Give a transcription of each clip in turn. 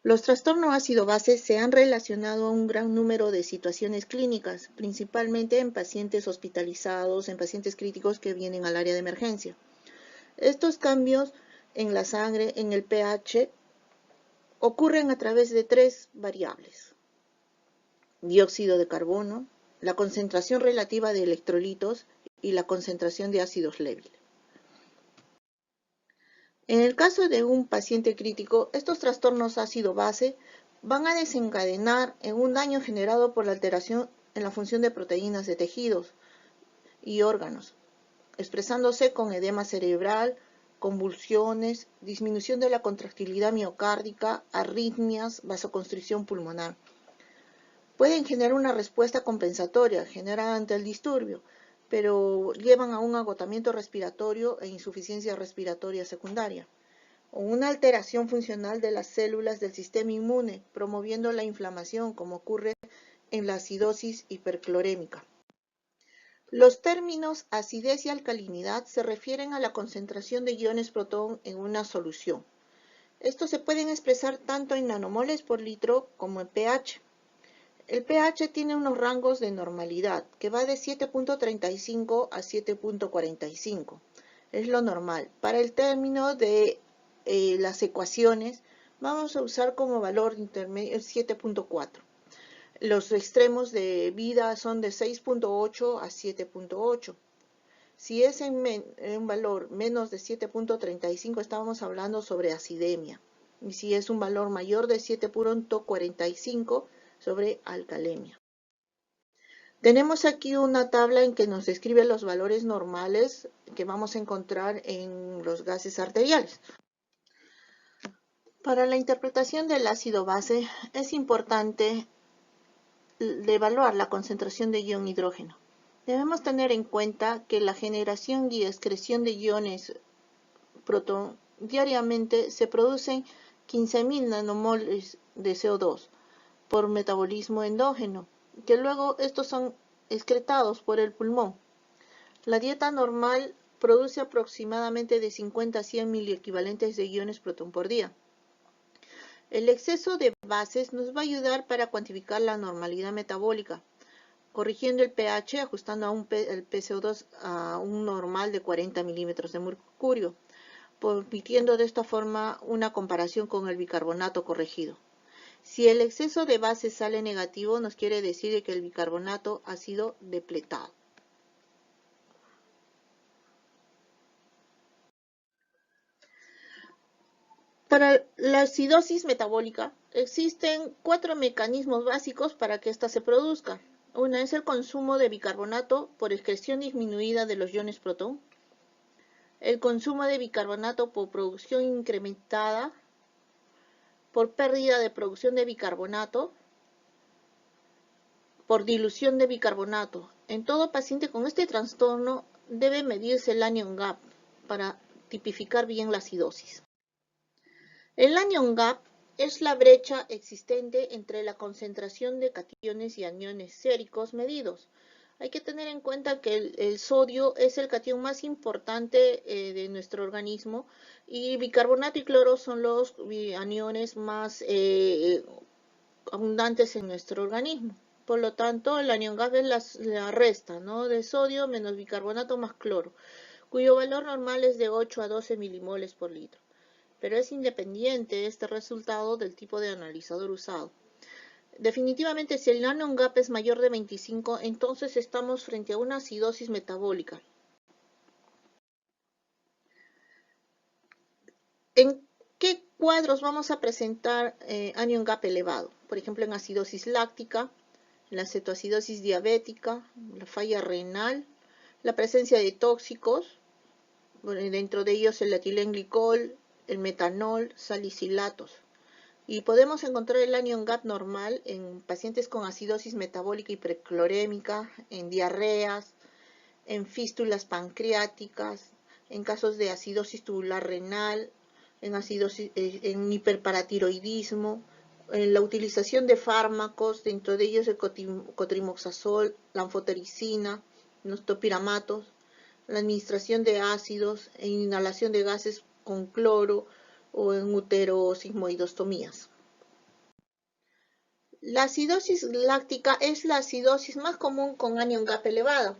Los trastornos ácido-base se han relacionado a un gran número de situaciones clínicas, principalmente en pacientes hospitalizados, en pacientes críticos que vienen al área de emergencia. Estos cambios en la sangre, en el pH, ocurren a través de tres variables: dióxido de carbono, la concentración relativa de electrolitos y la concentración de ácidos Levy. En el caso de un paciente crítico, estos trastornos ácido-base van a desencadenar en un daño generado por la alteración en la función de proteínas de tejidos y órganos, expresándose con edema cerebral, convulsiones, disminución de la contractilidad miocárdica, arritmias, vasoconstricción pulmonar. Pueden generar una respuesta compensatoria generada ante el disturbio, pero llevan a un agotamiento respiratorio e insuficiencia respiratoria secundaria, o una alteración funcional de las células del sistema inmune, promoviendo la inflamación, como ocurre en la acidosis hiperclorémica. Los términos acidez y alcalinidad se refieren a la concentración de iones protón en una solución. Estos se pueden expresar tanto en nanomoles por litro como en pH. El pH tiene unos rangos de normalidad que va de 7.35 a 7.45. Es lo normal. Para el término de las ecuaciones vamos a usar como valor intermedio el 7.4. Los extremos de vida son de 6.8 a 7.8. Si es en un valor menos de 7.35, estamos hablando sobre acidemia. Y si es un valor mayor de 7.45, sobre alcalemia. Tenemos aquí una tabla en que nos describe los valores normales que vamos a encontrar en los gases arteriales. Para la interpretación del ácido base es importante evaluar la concentración de ion hidrógeno. Debemos tener en cuenta que la generación y excreción de iones protón diariamente se producen 15.000 nanomoles de CO2 por metabolismo endógeno, que luego estos son excretados por el pulmón. La dieta normal produce aproximadamente de 50 a 100 miliequivalentes de iones protón por día. El exceso de bases nos va a ayudar para cuantificar la normalidad metabólica, corrigiendo el pH, ajustando el PCO2 a un normal de 40 milímetros de mercurio, permitiendo de esta forma una comparación con el bicarbonato corregido. Si el exceso de base sale negativo, nos quiere decir que el bicarbonato ha sido depletado. Para la acidosis metabólica, existen 4 mecanismos básicos para que ésta se produzca. Una es el consumo de bicarbonato por excreción disminuida de los iones protón, el consumo de bicarbonato por producción incrementada, por pérdida de producción de bicarbonato, por dilución de bicarbonato. En todo paciente con este trastorno debe medirse el anion gap para tipificar bien la acidosis. El anion gap es la brecha existente entre la concentración de cationes y aniones séricos medidos. Hay que tener en cuenta que el sodio es el catión más importante de nuestro organismo y bicarbonato y cloro son los aniones más abundantes en nuestro organismo. Por lo tanto, el anion gap es la resta, ¿no?, de sodio menos bicarbonato más cloro, cuyo valor normal es de 8 a 12 milimoles por litro. Pero es independiente este resultado del tipo de analizador usado. Definitivamente, si el anion gap es mayor de 25, entonces estamos frente a una acidosis metabólica. ¿En qué cuadros vamos a presentar anion gap elevado? Por ejemplo, en acidosis láctica, la cetoacidosis diabética, la falla renal, la presencia de tóxicos, dentro de ellos el etilenglicol, el metanol, salicilatos. Y podemos encontrar el anion gap normal en pacientes con acidosis metabólica hiperclorémica, en diarreas, en fístulas pancreáticas, en casos de acidosis tubular renal, en hiperparatiroidismo, en la utilización de fármacos, dentro de ellos el cotrimoxazol, la anfotericina, los topiramatos, la administración de ácidos e inhalación de gases con cloro o en uterosismoidostomías. La acidosis láctica es la acidosis más común con anion gap elevado.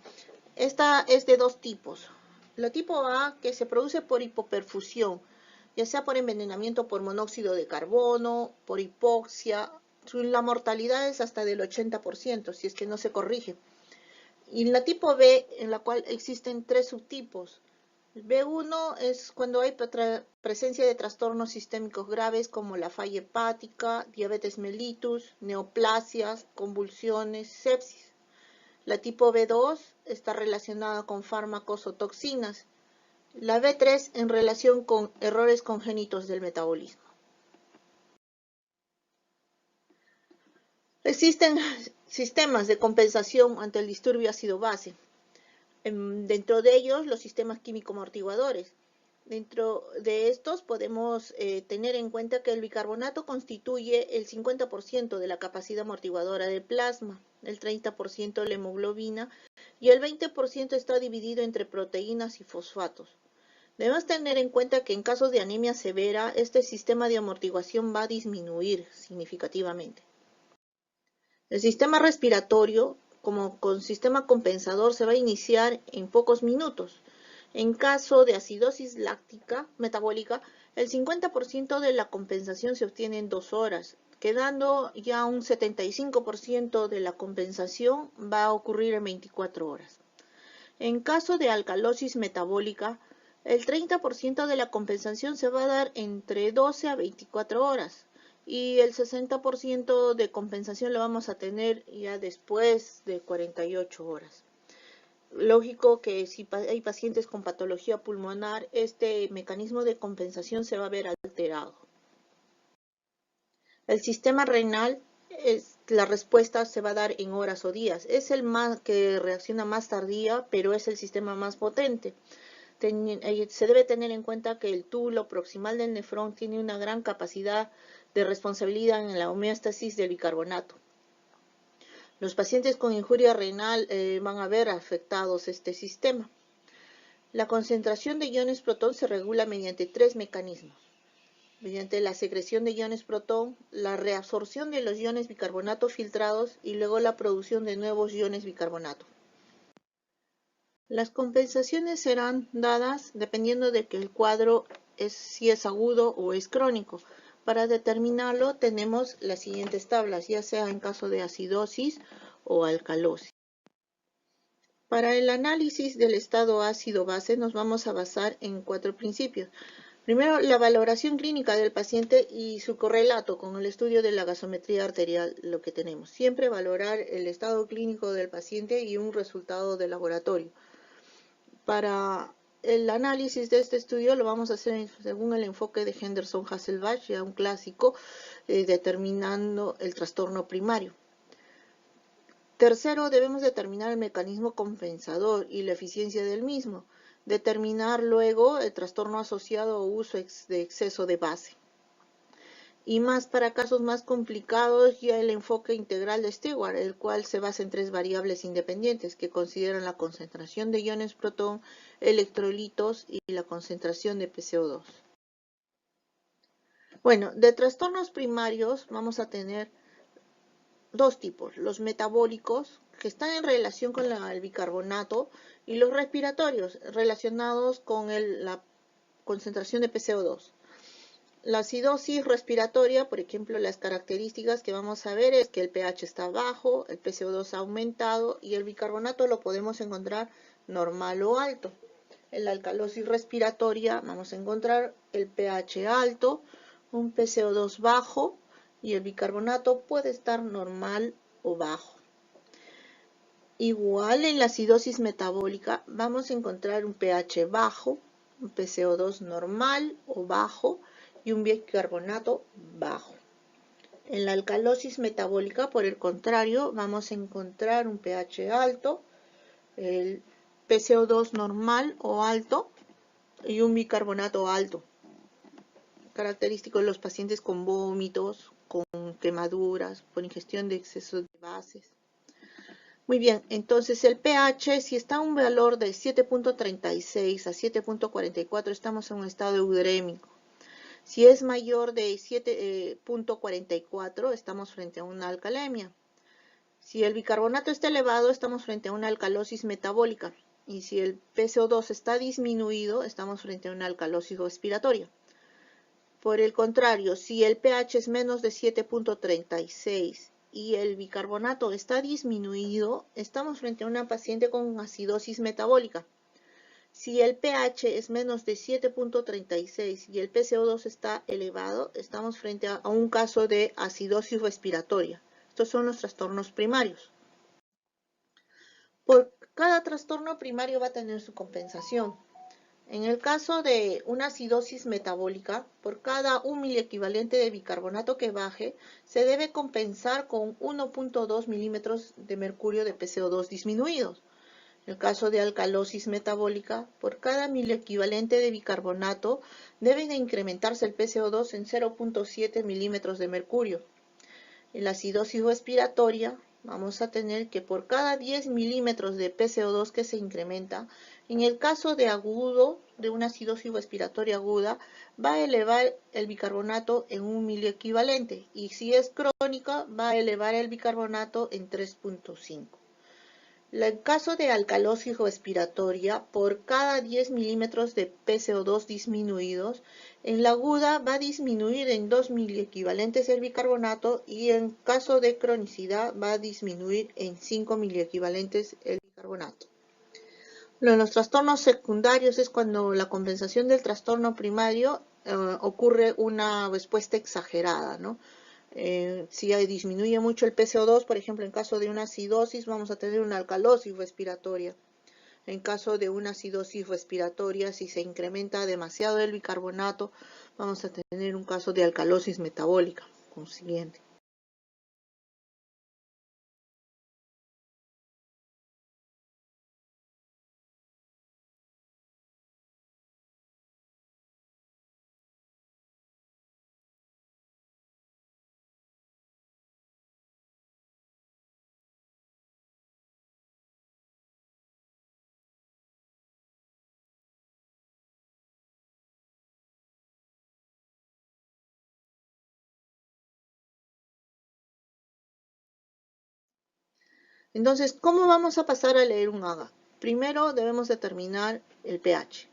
Esta es de dos tipos. La tipo A, que se produce por hipoperfusión, ya sea por envenenamiento por monóxido de carbono, por hipoxia. La mortalidad es hasta del 80%, si es que no se corrige. Y la tipo B, en la cual existen tres subtipos. El B1 es cuando hay presencia de trastornos sistémicos graves como la falla hepática, diabetes mellitus, neoplasias, convulsiones, sepsis. La tipo B2 está relacionada con fármacos o toxinas. La B3 en relación con errores congénitos del metabolismo. Existen sistemas de compensación ante el disturbio ácido-base. Dentro de ellos, los sistemas químico-amortiguadores. Dentro de estos podemos tener en cuenta que el bicarbonato constituye el 50% de la capacidad amortiguadora del plasma, el 30% de la hemoglobina y el 20% está dividido entre proteínas y fosfatos. Debemos tener en cuenta que en casos de anemia severa, este sistema de amortiguación va a disminuir significativamente. El sistema respiratorio, como con sistema compensador, se va a iniciar en pocos minutos. En caso de acidosis láctica metabólica, el 50% de la compensación se obtiene en 2 horas, quedando ya un 75% de la compensación va a ocurrir en 24 horas. En caso de alcalosis metabólica, el 30% de la compensación se va a dar entre 12 a 24 horas y el 60% de compensación lo vamos a tener ya después de 48 horas. Lógico que si hay pacientes con patología pulmonar, este mecanismo de compensación se va a ver alterado. El sistema renal, la respuesta se va a dar en horas o días. Es el más que reacciona más tardía, pero es el sistema más potente. Se debe tener en cuenta que el túbulo proximal del nefrón tiene una gran capacidad de responsabilidad en la homeostasis del bicarbonato. Los pacientes con injuria renal van a ver afectados este sistema. La concentración de iones protón se regula mediante 3 mecanismos. Mediante la secreción de iones protón, la reabsorción de los iones bicarbonato filtrados y luego la producción de nuevos iones bicarbonato. Las compensaciones serán dadas dependiendo de que el cuadro si es agudo o es crónico. Para determinarlo tenemos las siguientes tablas, ya sea en caso de acidosis o alcalosis. Para el análisis del estado ácido-base nos vamos a basar en 4 principios. Primero, la valoración clínica del paciente y su correlato con el estudio de la gasometría arterial, lo que tenemos. Siempre valorar el estado clínico del paciente y un resultado de laboratorio. Para el análisis de este estudio lo vamos a hacer según el enfoque de Henderson-Hasselbalch, ya un clásico, determinando el trastorno primario. Tercero, debemos determinar el mecanismo compensador y la eficiencia del mismo. Determinar luego el trastorno asociado o uso de exceso de base. Y más para casos más complicados, ya el enfoque integral de Stewart, el cual se basa en 3 variables independientes que consideran la concentración de iones protón, electrolitos y la concentración de PCO2. Bueno, de trastornos primarios vamos a tener 2 tipos, los metabólicos, que están en relación con el bicarbonato, y los respiratorios, relacionados con la concentración de PCO2. La acidosis respiratoria, por ejemplo, las características que vamos a ver es que el pH está bajo, el PCO2 ha aumentado y el bicarbonato lo podemos encontrar normal o alto. En la alcalosis respiratoria vamos a encontrar el pH alto, un PCO2 bajo y el bicarbonato puede estar normal o bajo. Igual en la acidosis metabólica vamos a encontrar un pH bajo, un PCO2 normal o bajo y un bicarbonato bajo. En la alcalosis metabólica, por el contrario, vamos a encontrar un pH alto, el PCO2 normal o alto y un bicarbonato alto. Característico de los pacientes con vómitos, con quemaduras, por ingestión de exceso de bases. Muy bien, entonces el pH, si está en un valor de 7.36 a 7.44, estamos en un estado eudémico. Si es mayor de 7.44, estamos frente a una alcalemia. Si el bicarbonato está elevado, estamos frente a una alcalosis metabólica. Y si el PCO2 está disminuido, estamos frente a una alcalosis respiratoria. Por el contrario, si el pH es menos de 7.36 y el bicarbonato está disminuido, estamos frente a una paciente con acidosis metabólica. Si el pH es menos de 7.36 y el PCO2 está elevado, estamos frente a un caso de acidosis respiratoria. Estos son los trastornos primarios. Por cada trastorno primario va a tener su compensación. En el caso de una acidosis metabólica, por cada 1 miliequivalente de bicarbonato que baje, se debe compensar con 1.2 milímetros de mercurio de PCO2 disminuidos. En el caso de alcalosis metabólica, por cada miliequivalente de bicarbonato debe de incrementarse el PCO2 en 0.7 milímetros de mercurio. En la acidosis respiratoria, vamos a tener que por cada 10 milímetros de PCO2 que se incrementa, en el caso de agudo, de una acidosis respiratoria aguda, va a elevar el bicarbonato en 1 miliequivalente, y si es crónica, va a elevar el bicarbonato en 3.5. En caso de alcalosis respiratoria, por cada 10 milímetros de PCO2 disminuidos, en la aguda va a disminuir en 2 miliequivalentes el bicarbonato y en caso de cronicidad va a disminuir en 5 miliequivalentes el bicarbonato. En los trastornos secundarios es cuando la compensación del trastorno primario ocurre una respuesta exagerada, ¿no? Si disminuye mucho el PCO2, por ejemplo, en caso de una acidosis, vamos a tener una alcalosis respiratoria. En caso de una acidosis respiratoria, si se incrementa demasiado el bicarbonato, vamos a tener un caso de alcalosis metabólica consiguiente. Entonces, ¿cómo vamos a pasar a leer un AGA? Primero debemos determinar el pH.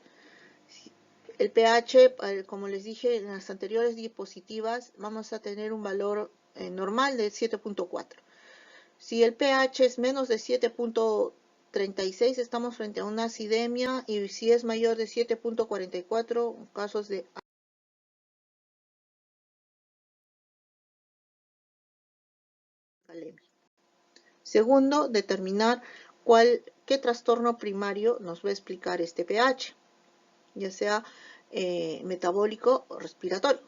El pH, como les dije en las anteriores diapositivas, vamos a tener un valor normal de 7.4. Si el pH es menos de 7.36, estamos frente a una acidemia, y si es mayor de 7.44, casos de alcalemia. Segundo, determinar qué trastorno primario nos va a explicar este pH, ya sea metabólico o respiratorio.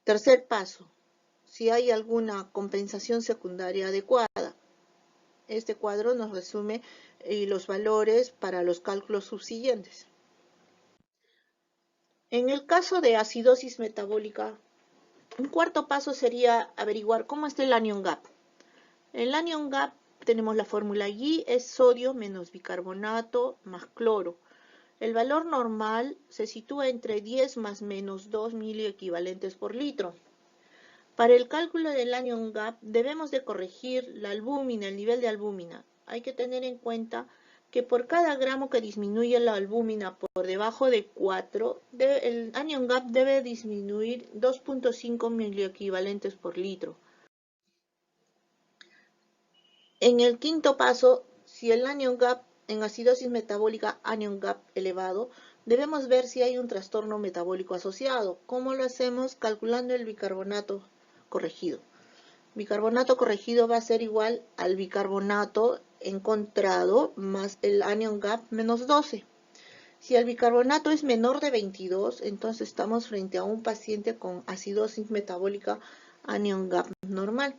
Tercer paso, si hay alguna compensación secundaria adecuada. Este cuadro nos resume los valores para los cálculos subsiguientes. En el caso de acidosis metabólica, un cuarto paso sería averiguar cómo está el anion gap. El anion gap tenemos la fórmula Y, es sodio menos bicarbonato más cloro. El valor normal se sitúa entre 10 más menos 2 miliequivalentes por litro. Para el cálculo del anion gap debemos de corregir la albúmina, el nivel de albúmina. Hay que tener en cuenta que por cada gramo que disminuye la albúmina por debajo de 4, el anion gap debe disminuir 2.5 miliequivalentes por litro. En el quinto paso, si el anion gap en acidosis metabólica, anion gap elevado, debemos ver si hay un trastorno metabólico asociado. ¿Cómo lo hacemos? Calculando el bicarbonato corregido. Bicarbonato corregido va a ser igual al bicarbonato encontrado más el anion gap menos 12. Si el bicarbonato es menor de 22, entonces estamos frente a un paciente con acidosis metabólica anion gap normal.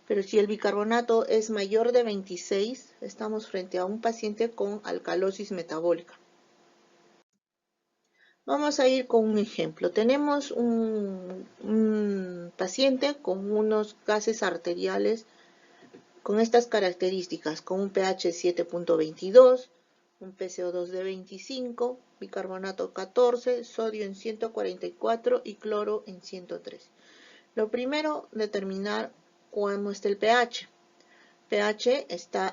Pero si el bicarbonato es mayor de 26, estamos frente a un paciente con alcalosis metabólica. Vamos a ir con un ejemplo. Tenemos un paciente con unos gases arteriales con estas características, con un pH 7.22, un PCO2 de 25, bicarbonato 14, sodio en 144 y cloro en 103. Lo primero, determinar cómo está el pH. pH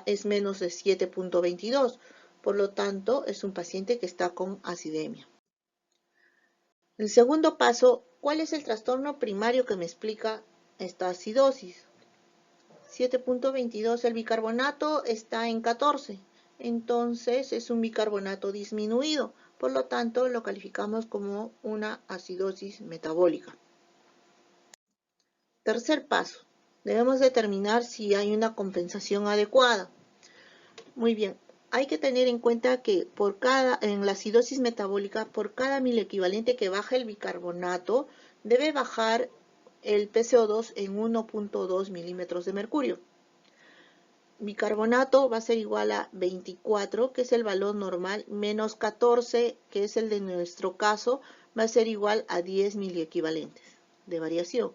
es menos de 7.22, por lo tanto es un paciente que está con acidemia. El segundo paso, ¿cuál es el trastorno primario que me explica esta acidosis? 7.22, el bicarbonato está en 14, entonces es un bicarbonato disminuido, por lo tanto lo calificamos como una acidosis metabólica. Tercer paso, debemos determinar si hay una compensación adecuada. Muy bien, hay que tener en cuenta que en la acidosis metabólica, por cada miliequivalente que baja el bicarbonato, debe bajar el PCO2 en 1.2 milímetros de mercurio. Bicarbonato va a ser igual a 24, que es el valor normal, menos 14, que es el de nuestro caso, va a ser igual a 10 miliequivalentes de variación.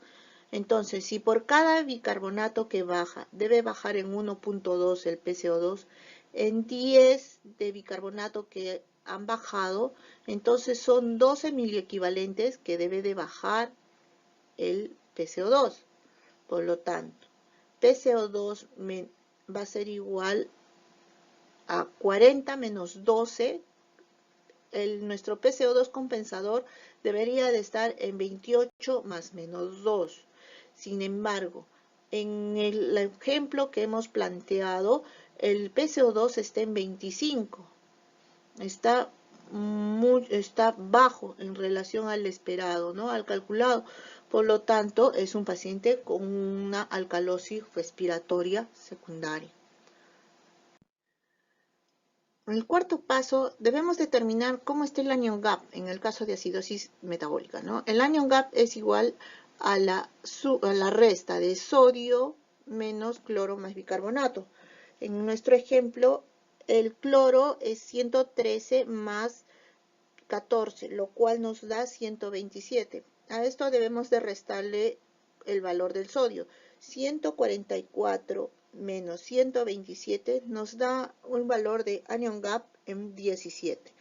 Entonces, si por cada bicarbonato que baja debe bajar en 1.2 el PCO2, en 10 de bicarbonato que han bajado, entonces son 12 miliequivalentes que debe de bajar el PCO2. Por lo tanto, PCO2 va a ser igual a 40 menos 12. Nuestro PCO2 compensador debería de estar en 28 más menos 2. Sin embargo, en el ejemplo que hemos planteado, el PCO2 está en 25. Está bajo en relación al esperado, ¿no? Al calculado. Por lo tanto, es un paciente con una alcalosis respiratoria secundaria. En el cuarto paso, debemos determinar cómo está el anion gap en el caso de acidosis metabólica, ¿no? El anion gap es igual a la resta de sodio menos cloro más bicarbonato. En nuestro ejemplo, el cloro es 113 más 14, lo cual nos da 127. A esto debemos de restarle el valor del sodio. 144 menos 127 nos da un valor de anion gap en 17,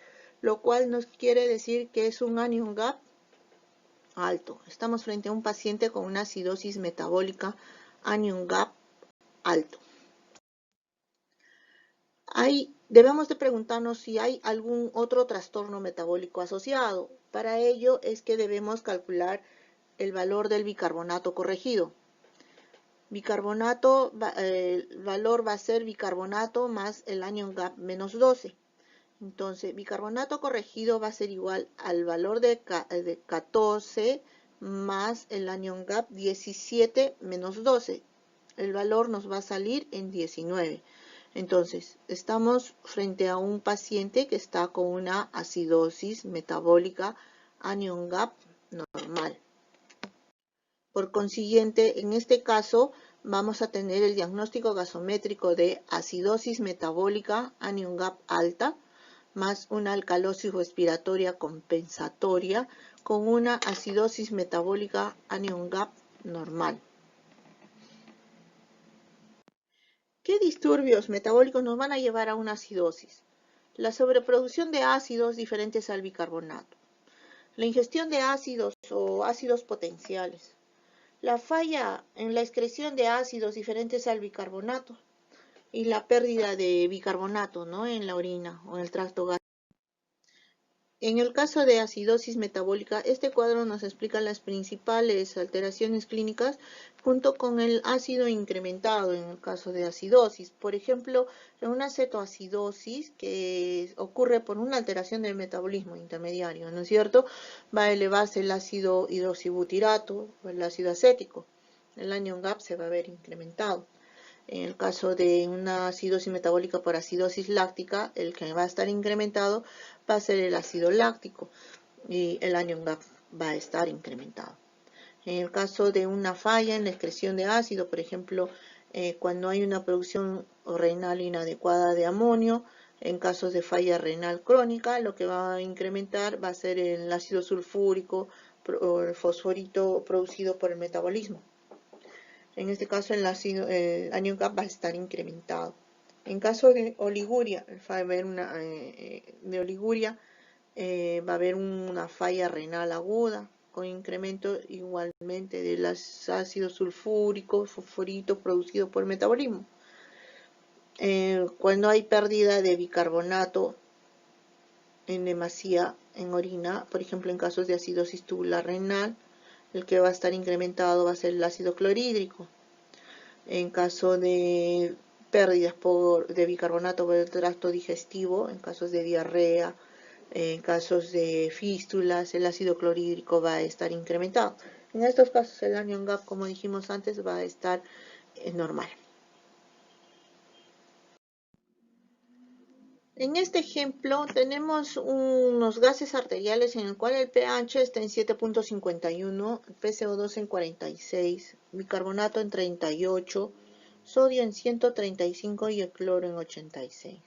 lo cual nos quiere decir que es un anion gap alto. Estamos frente a un paciente con una acidosis metabólica anion gap alto. Debemos de preguntarnos si hay algún otro trastorno metabólico asociado. Para ello es que debemos calcular el valor del bicarbonato corregido. El valor va a ser bicarbonato más el anion gap menos 12. Entonces, bicarbonato corregido va a ser igual al valor de 14 más el anion gap 17 menos 12. El valor nos va a salir en 19. Entonces, estamos frente a un paciente que está con una acidosis metabólica anion gap normal. Por consiguiente, en este caso, vamos a tener el diagnóstico gasométrico de acidosis metabólica anion gap alta, más una alcalosis respiratoria compensatoria con una acidosis metabólica anion gap normal. ¿Qué disturbios metabólicos nos van a llevar a una acidosis? La sobreproducción de ácidos diferentes al bicarbonato, la ingestión de ácidos o ácidos potenciales, la falla en la excreción de ácidos diferentes al bicarbonato y la pérdida de bicarbonato, ¿no?, en la orina o en el tracto gástrico. En el caso de acidosis metabólica, este cuadro nos explica las principales alteraciones clínicas junto con el ácido incrementado en el caso de acidosis. Por ejemplo, en una cetoacidosis que ocurre por una alteración del metabolismo intermediario, ¿no es cierto?, va a elevarse el ácido hidroxibutirato o el ácido acético. El anion gap se va a ver incrementado. En el caso de una acidosis metabólica por acidosis láctica, el que va a estar incrementado va a ser el ácido láctico y el anion gap va a estar incrementado. En el caso de una falla en la excreción de ácido, por ejemplo, cuando hay una producción renal inadecuada de amonio, en casos de falla renal crónica, lo que va a incrementar va a ser el ácido sulfúrico o el fosforito producido por el metabolismo. En este caso, el anion gap va a estar incrementado. En caso de oliguria, va a haber va a haber una falla renal aguda con incremento igualmente del ácido sulfúrico, fosforito producido por el metabolismo. Cuando hay pérdida de bicarbonato en demasía en orina, por ejemplo en casos de acidosis tubular renal, el que va a estar incrementado va a ser el ácido clorhídrico. En caso de pérdidas de bicarbonato por el tracto digestivo, en casos de diarrea, en casos de fístulas, el ácido clorhídrico va a estar incrementado. En estos casos el anion gap, como dijimos antes, va a estar normal. En este ejemplo tenemos unos gases arteriales en el cual el pH está en 7.51, el PCO2 en 46, bicarbonato en 38, sodio en 135 y el cloro en 86.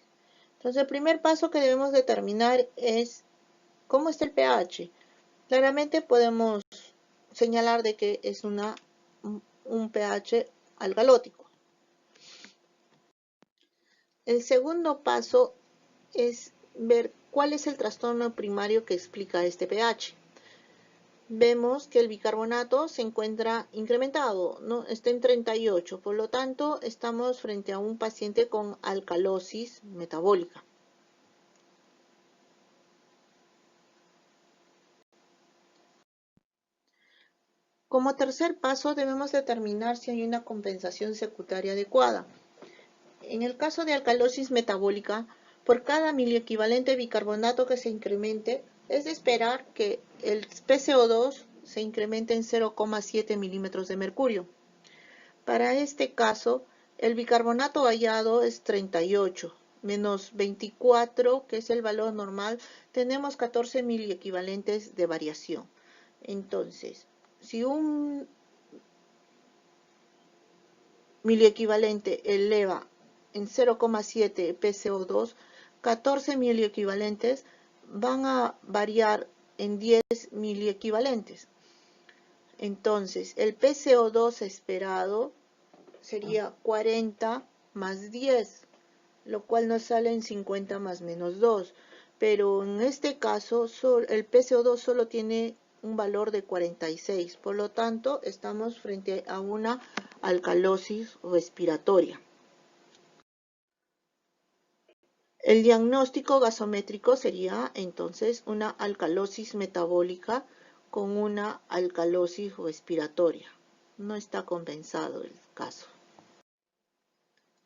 Entonces el primer paso que debemos determinar es cómo está el pH. Claramente podemos señalar de que es un pH algalótico. El segundo paso es ver cuál es el trastorno primario que explica este pH. Vemos que el bicarbonato se encuentra incrementado, ¿no? Está en 38, por lo tanto estamos frente a un paciente con alcalosis metabólica. Como tercer paso debemos determinar si hay una compensación secundaria adecuada. En el caso de alcalosis metabólica, por cada miliequivalente de bicarbonato que se incremente, es de esperar que el PCO2 se incremente en 0,7 milímetros de mercurio. Para este caso, el bicarbonato hallado es 38, menos 24, que es el valor normal, tenemos 14 miliequivalentes de variación. Entonces, si un miliequivalente eleva en 0,7 PCO2, 14 miliequivalentes van a variar en 10 miliequivalentes. Entonces, el PCO2 esperado sería 40 más 10, lo cual nos sale en 50 más menos 2. Pero en este caso, el PCO2 solo tiene un valor de 46. Por lo tanto, estamos frente a una alcalosis respiratoria. El diagnóstico gasométrico sería entonces una alcalosis metabólica con una alcalosis respiratoria. No está compensado el caso.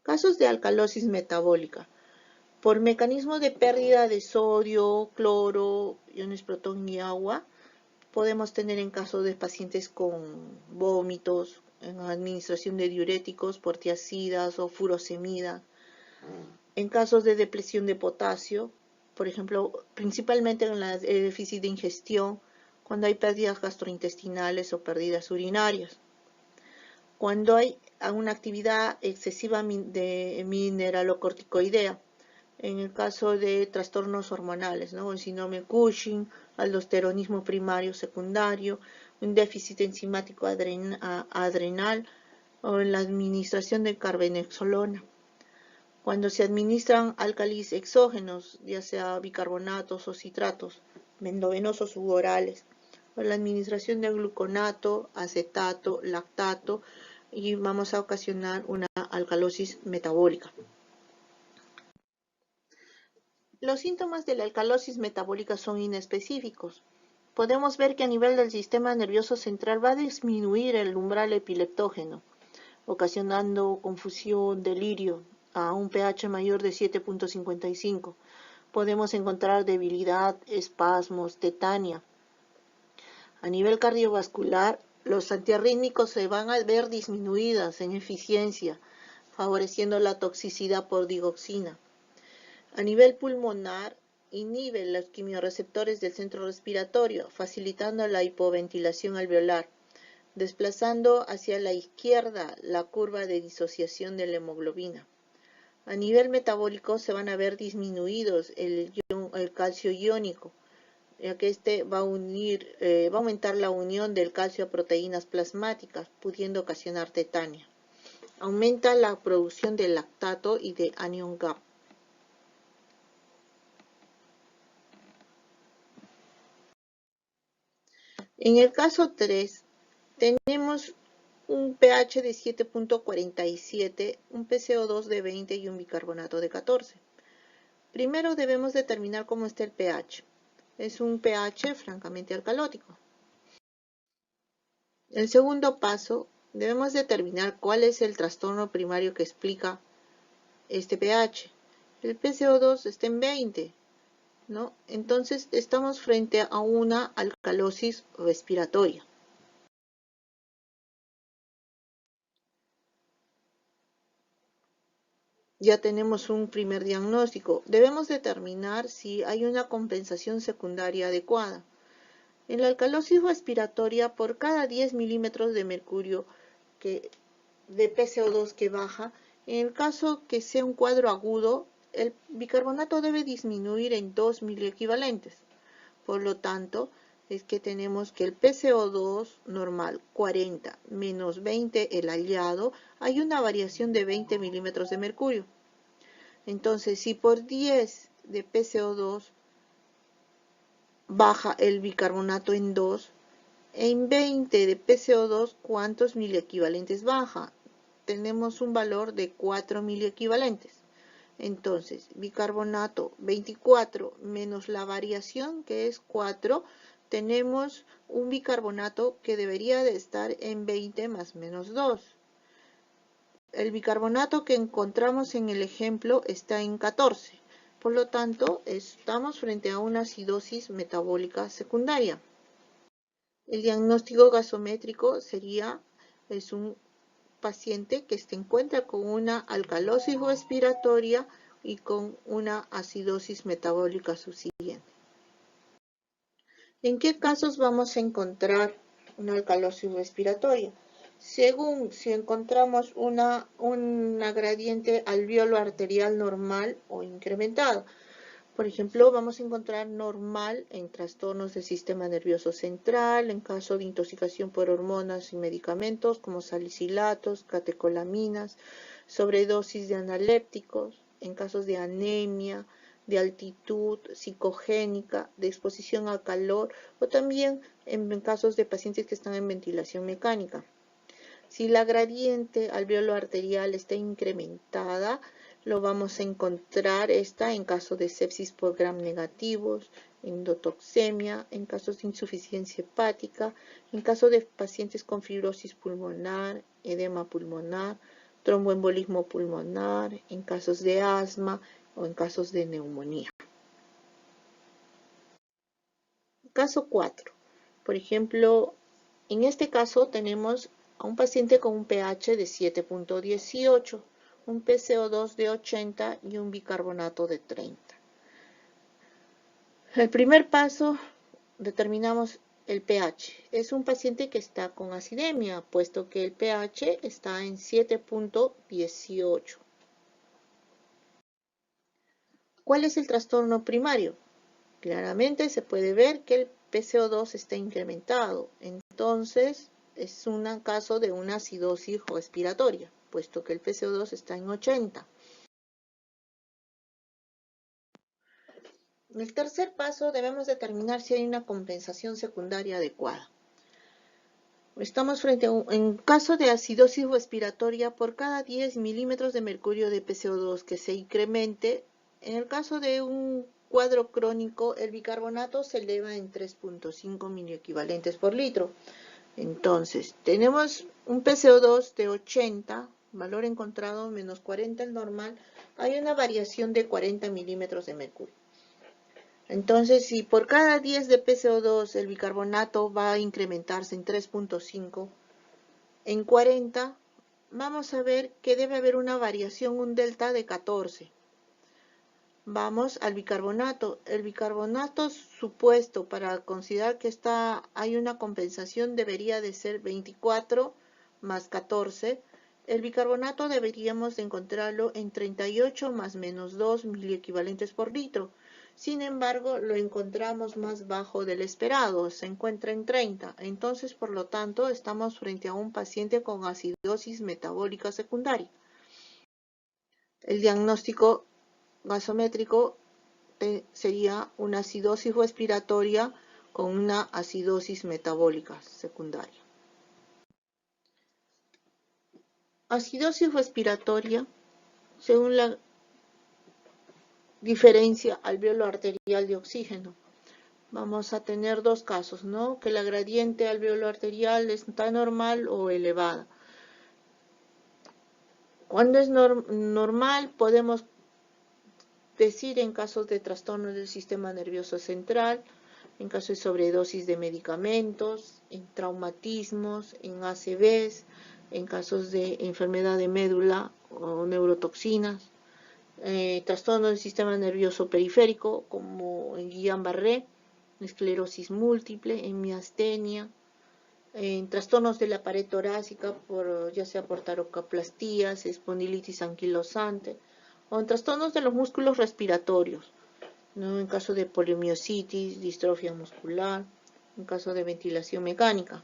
Casos de alcalosis metabólica. Por mecanismo de pérdida de sodio, cloro, iones protón y agua, podemos tener en caso de pacientes con vómitos, en administración de diuréticos por tiazidas o furosemida. En casos de depresión de potasio, por ejemplo, principalmente en el déficit de ingestión, cuando hay pérdidas gastrointestinales o pérdidas urinarias. Cuando hay una actividad excesiva de mineralocorticoidea, en el caso de trastornos hormonales, ¿no? El síndrome Cushing, aldosteronismo primario secundario, un déficit enzimático adrenal o en la administración de carbenoxolona. Cuando se administran álcalis exógenos, ya sea bicarbonatos o citratos, endovenosos u orales, o la administración de gluconato, acetato, lactato, y vamos a ocasionar una alcalosis metabólica. Los síntomas de la alcalosis metabólica son inespecíficos. Podemos ver que a nivel del sistema nervioso central va a disminuir el umbral epileptógeno, ocasionando confusión, delirio, a un pH mayor de 7.55. Podemos encontrar debilidad, espasmos, tetania. A nivel cardiovascular, los antiarrítmicos se van a ver disminuidas en eficiencia, favoreciendo la toxicidad por digoxina. A nivel pulmonar, inhibe los quimiorreceptores del centro respiratorio, facilitando la hipoventilación alveolar. desplazando hacia la izquierda la curva de disociación de la hemoglobina. A nivel metabólico se van a ver disminuidos el calcio iónico, ya que este va a aumentar la unión del calcio a proteínas plasmáticas, pudiendo ocasionar tetania. Aumenta la producción de lactato y de anion gap. En el caso 3, tenemos un pH de 7.47, un PCO2 de 20 y un bicarbonato de 14. Primero debemos determinar cómo está el pH. Es un pH francamente alcalótico. El segundo paso, debemos determinar cuál es el trastorno primario que explica este pH. El PCO2 está en 20, ¿no? Entonces estamos frente a una alcalosis respiratoria. Ya tenemos un primer diagnóstico. Debemos determinar si hay una compensación secundaria adecuada. En la alcalosis respiratoria, por cada 10 milímetros de mercurio de PCO2 que baja, en el caso que sea un cuadro agudo, el bicarbonato debe disminuir en 2 miliequivalentes. Por lo tanto, es que tenemos que el PCO2 normal 40 menos 20 el hallado, hay una variación de 20 milímetros de mercurio. Entonces, si por 10 de PCO2 baja el bicarbonato en 2, en 20 de PCO2, ¿cuántos miliequivalentes baja? Tenemos un valor de 4 miliequivalentes. Entonces, bicarbonato 24 menos la variación, que es 4, tenemos un bicarbonato que debería de estar en 20 más menos 2. El bicarbonato que encontramos en el ejemplo está en 14. Por lo tanto, estamos frente a una acidosis metabólica secundaria. El diagnóstico gasométrico es un paciente que se encuentra con una alcalosis respiratoria y con una acidosis metabólica subsiguiente. ¿En qué casos vamos a encontrar una alcalosis respiratoria? Según si encontramos una gradiente alveolo arterial normal o incrementada. Por ejemplo, vamos a encontrar normal en trastornos del sistema nervioso central, en caso de intoxicación por hormonas y medicamentos como salicilatos, catecolaminas, sobredosis de analépticos, en casos de anemia, de altitud psicogénica, de exposición al calor o también en casos de pacientes que están en ventilación mecánica. Si la gradiente alveolo arterial está incrementada, lo vamos a encontrar en caso de sepsis por gram negativos, endotoxemia, en casos de insuficiencia hepática, en caso de pacientes con fibrosis pulmonar, edema pulmonar, tromboembolismo pulmonar, en casos de asma o en casos de neumonía. Caso 4. Por ejemplo, en este caso tenemos a un paciente con un pH de 7.18, un PCO2 de 80 y un bicarbonato de 30. El primer paso, determinamos el pH. Es un paciente que está con acidemia, puesto que el pH está en 7.18. ¿Cuál es el trastorno primario? Claramente se puede ver que el PCO2 está incrementado. Entonces, es un caso de una acidosis respiratoria, puesto que el PCO2 está en 80. En el tercer paso debemos determinar si hay una compensación secundaria adecuada. Estamos frente a en caso de acidosis respiratoria, por cada 10 milímetros de mercurio de PCO2 que se incremente, en el caso de un cuadro crónico, el bicarbonato se eleva en 3.5 miliequivalentes por litro. Entonces, tenemos un PCO2 de 80, valor encontrado menos 40 el normal, hay una variación de 40 milímetros de mercurio. Entonces, si por cada 10 de PCO2 el bicarbonato va a incrementarse en 3.5, en 40 vamos a ver que debe haber una variación, un delta de 14. Vamos al bicarbonato. El bicarbonato supuesto para considerar que hay una compensación debería de ser 24 más 14. El bicarbonato deberíamos de encontrarlo en 38 más menos 2 miliequivalentes por litro. Sin embargo, lo encontramos más bajo del esperado, se encuentra en 30. Entonces, por lo tanto, estamos frente a un paciente con acidosis metabólica secundaria. El diagnóstico gasométrico sería una acidosis respiratoria con una acidosis metabólica secundaria. Acidosis respiratoria, según la diferencia alveolo arterial de oxígeno. Vamos a tener dos casos, ¿no? Que la gradiente alveolo arterial está normal o elevada. Cuando es normal, podemos decir en casos de trastornos del sistema nervioso central, en caso de sobredosis de medicamentos, en traumatismos, en ACVs, en casos de enfermedad de médula o neurotoxinas, trastornos del sistema nervioso periférico como en Guillain-Barré, esclerosis múltiple, en miastenia, en trastornos de la pared torácica, ya sea por toracoplastías, espondilitis anquilosante, o en trastornos de los músculos respiratorios, ¿no? En caso de poliomiositis, distrofia muscular, en caso de ventilación mecánica.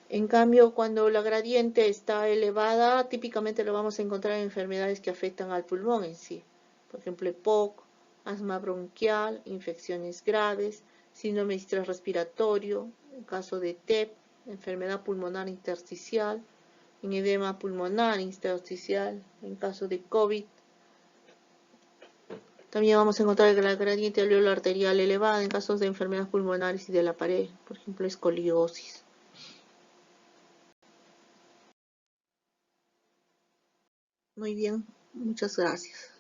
En cambio, cuando la gradiente está elevada, típicamente lo vamos a encontrar en enfermedades que afectan al pulmón en sí. Por ejemplo, EPOC, asma bronquial, infecciones graves, síndrome de estrés respiratorio, en caso de TEP, enfermedad pulmonar intersticial, en edema pulmonar intersticial, en caso de COVID. También vamos a encontrar la gradiente alveolo arterial elevada en casos de enfermedades pulmonares y de la pared, por ejemplo, escoliosis. Muy bien, muchas gracias.